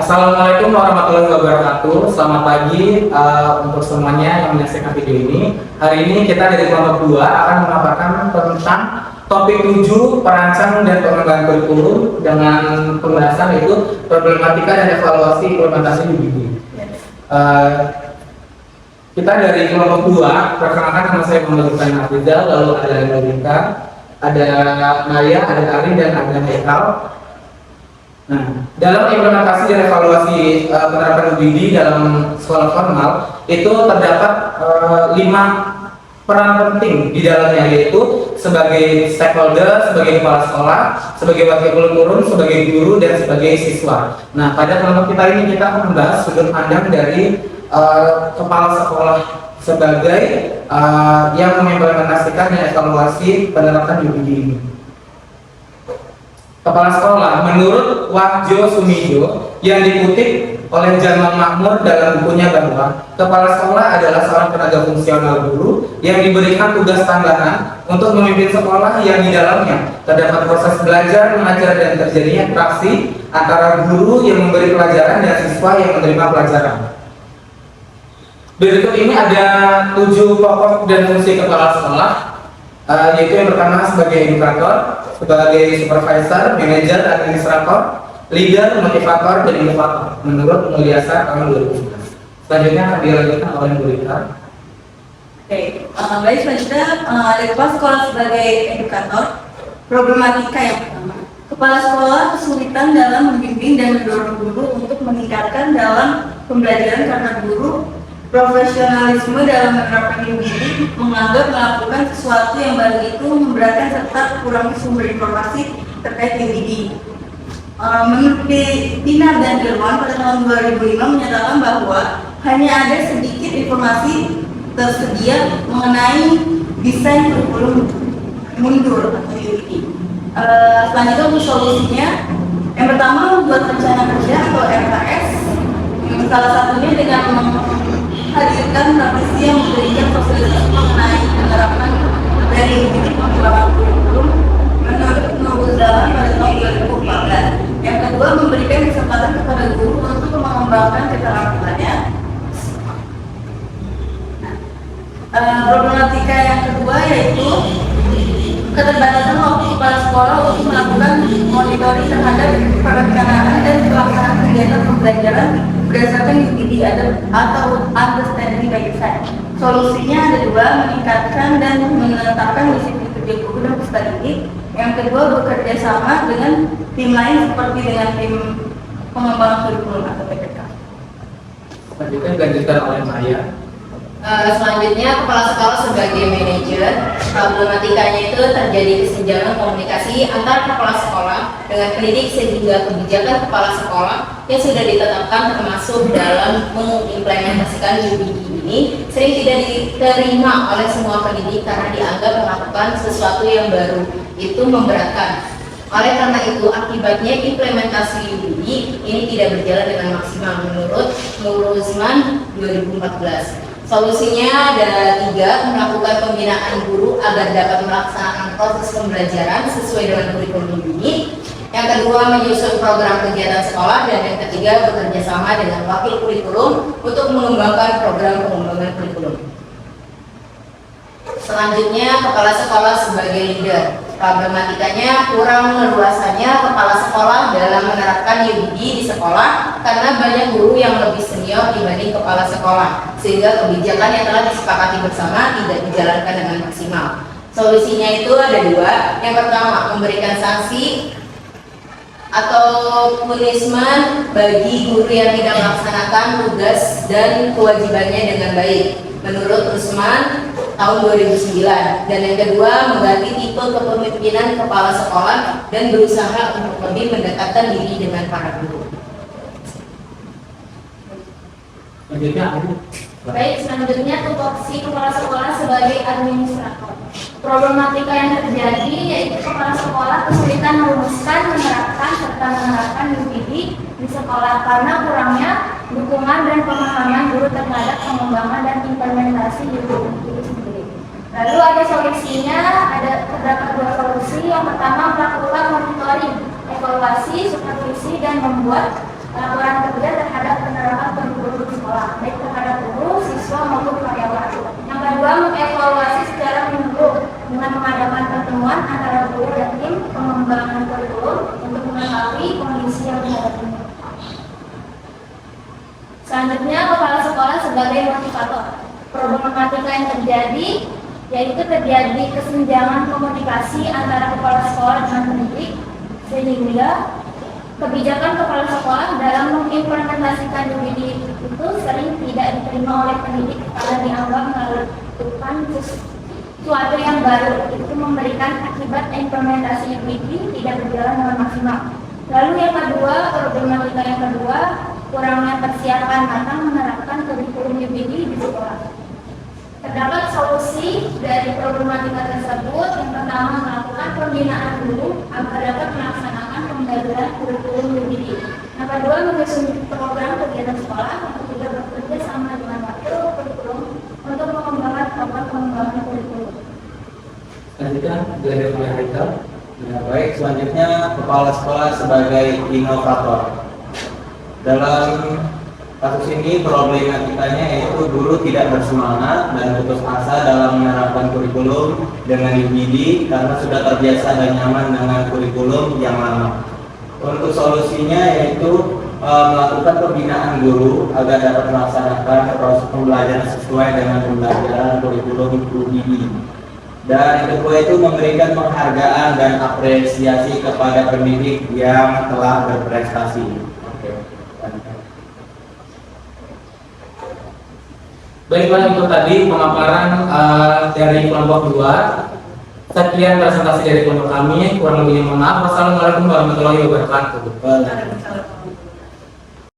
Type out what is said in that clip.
Assalamualaikum warahmatullahi wabarakatuh. Selamat pagi untuk semuanya yang menyaksikan video ini. Hari ini kita dari kelompok 2 akan memaparkan tentang topik 7 perancang dan pengembangan kurikulum dengan pembahasan yaitu problematika dan evaluasi implementasi UBD. Kita dari kelompok 2, perkenalkan nama saya Muhammad Rufai Hafizal, lalu ada Nurika, ada Maya, ada Arin, dan ada Hekal. Nah, dalam implementasi dan evaluasi penerapan UBD dalam sekolah formal itu terdapat 5 peran penting di dalamnya, yaitu sebagai stakeholder, sebagai kepala sekolah, sebagai wakil guru, sebagai guru, dan sebagai siswa. Nah, pada kelompok kita ini kita akan membahas sudut pandang dari kepala sekolah sebagai yang mengimplementasikan dan evaluasi penerapan UBD ini. Kepala sekolah menurut Wahjo Sumijo yang dikutip oleh Jamal Makmur dalam bukunya bahwa kepala sekolah adalah seorang tenaga fungsional guru yang diberikan tugas tambahan untuk memimpin sekolah yang di dalamnya terdapat proses belajar, mengajar, dan terjadinya interaksi antara guru yang memberi pelajaran dan siswa yang menerima pelajaran. Berikut ini ada 7 pokok dan fungsi kepala sekolah, yaitu yang pertama sebagai edukator, sebagai supervisor, manajer, administrator, leader, motivator, dan inovator menurut Mulyasa tahun 2011. Selanjutnya akan dilanjutkan oleh Bu Rita. Baik, selanjutnya dari kepala sekolah sebagai edukator. Problematika yang pertama, kepala sekolah kesulitan dalam membimbing dan mendorong guru untuk meningkatkan dalam pembelajaran karena guru profesionalisme dalam menerapkan UBD menganggap melakukan sesuatu yang baru itu memberatkan serta kurang sumber informasi terkait UBD. Menurut Tina dan Dirwan pada tahun 2005 menyatakan bahwa hanya ada sedikit informasi tersedia mengenai desain kurikulum mundur atau UBD. Selanjutnya untuk solusinya, yang pertama membuat rencana kerja atau RKS, salah satunya dengan hadirkan praktisi yang memberikan fasilitas mengenai penerapan dari UBD pengembangan kurikulum menurut Nuruzzaman pada tahun 2014. Yang kedua, memberikan kesempatan kepada guru untuk mengembangkan keterampilannya. Problematika yang kedua yaitu keterbatasan waktu kepala sekolah untuk melakukan monitoring terhadap perencanaan dan pelaksanaan kegiatan pembelajaran berdasarkan UBD atau understanding by design. Solusinya ada 2, meningkatkan dan menetapkan disiplin kerja guru dan peserta didik. Yang kedua, bekerja sama dengan tim lain seperti dengan tim pengembangan kurikulum atau PPK. Selanjutnya dilanjutkan oleh Maya. Selanjutnya kepala sekolah sebagai manajer. Problematikanya itu terjadi kesenjangan komunikasi antar kepala sekolah dengan pendidik sehingga kebijakan kepala sekolah yang sudah ditetapkan termasuk dalam mengimplementasikan UBD ini sering tidak diterima oleh semua pendidik karena dianggap melakukan sesuatu yang baru itu memberatkan. Oleh karena itu, akibatnya implementasi UBD ini tidak berjalan dengan maksimal menurut Nuruzzaman 2014. Solusinya ada 3, melakukan pembinaan guru agar dapat melaksanakan proses pembelajaran sesuai dengan kurikulum UBD. Yang kedua, menyusun program kegiatan sekolah, dan yang ketiga, bekerja sama dengan wakil kurikulum untuk mengembangkan program pengembangan kurikulum. Selanjutnya, kepala sekolah sebagai leader. Problematikanya kurang leluasannya kepala sekolah dalam menerapkan UBD di sekolah karena banyak guru yang lebih senior dibanding kepala sekolah, sehingga kebijakan yang telah disepakati bersama tidak dijalankan dengan maksimal. Solusinya itu ada 2. Yang pertama, memberikan sanksi atau punishment bagi guru yang tidak melaksanakan tugas dan kewajibannya dengan baik menurut Usman tahun 2009. Dan yang kedua, mengganti tipe kepemimpinan kepala sekolah dan berusaha untuk lebih mendekatkan diri dengan para guru. Baik, selanjutnya tupoksi kepala sekolah sebagai administrator. Problematika yang terjadi yaitu kepala sekolah kesulitan merumuskan, menerapkan, serta menerapkan UBD di sekolah karena kurangnya dukungan dan pemahaman guru terhadap pengembangan dan implementasi UBD itu sendiri. Lalu ada solusinya, terdapat 2 solusi. Yang pertama, melakukan monitoring, evaluasi, supervisi, dan membuat laporan Selanjutnya, kepala sekolah sebagai motivator. Problematika yang terjadi yaitu terjadi kesenjangan komunikasi antara kepala sekolah dengan pendidik, sehingga kebijakan kepala sekolah dalam mengimplementasikan UPD itu sering tidak diterima oleh pendidik karena dianggap melakukan sesuatu yang baru. Itu memberikan akibat implementasi UPD tidak berjalan dengan maksimal. Lalu yang kedua, problematika yang kedua, kurangnya persiapan matang menerapkan kurikulum UPD di sekolah. Terdapat solusi dari problematika tersebut. Yang pertama, melakukan pembinaan guru agar dapat melaksanakan pembelajaran kurikulum UPD. Yang kedua, menyusun program kegiatan sekolah. Yang ketiga, bekerja sama dengan wakil kurikulum untuk mengembangkan program pengembangan kurikulum. Selanjutnya dari Haikal. Ya, baik, selanjutnya kepala sekolah sebagai inovator. Dalam kasus ini problematikanya yaitu guru tidak bersemangat dan putus asa dalam menerapkan kurikulum dengan UPD karena sudah terbiasa dan nyaman dengan kurikulum yang lama. Untuk solusinya yaitu melakukan pembinaan guru agar dapat melaksanakan proses pembelajaran sesuai dengan pembelajaran kurikulum UPD. Dan yang kedua itu memberikan penghargaan dan apresiasi kepada pendidik yang telah berprestasi. Baiklah, itu tadi pemaparan dari kelompok 2. Sekian presentasi dari kelompok kami. Kurang lebihnya mohon maaf. Wassalamualaikum warahmatullahi wabarakatuh.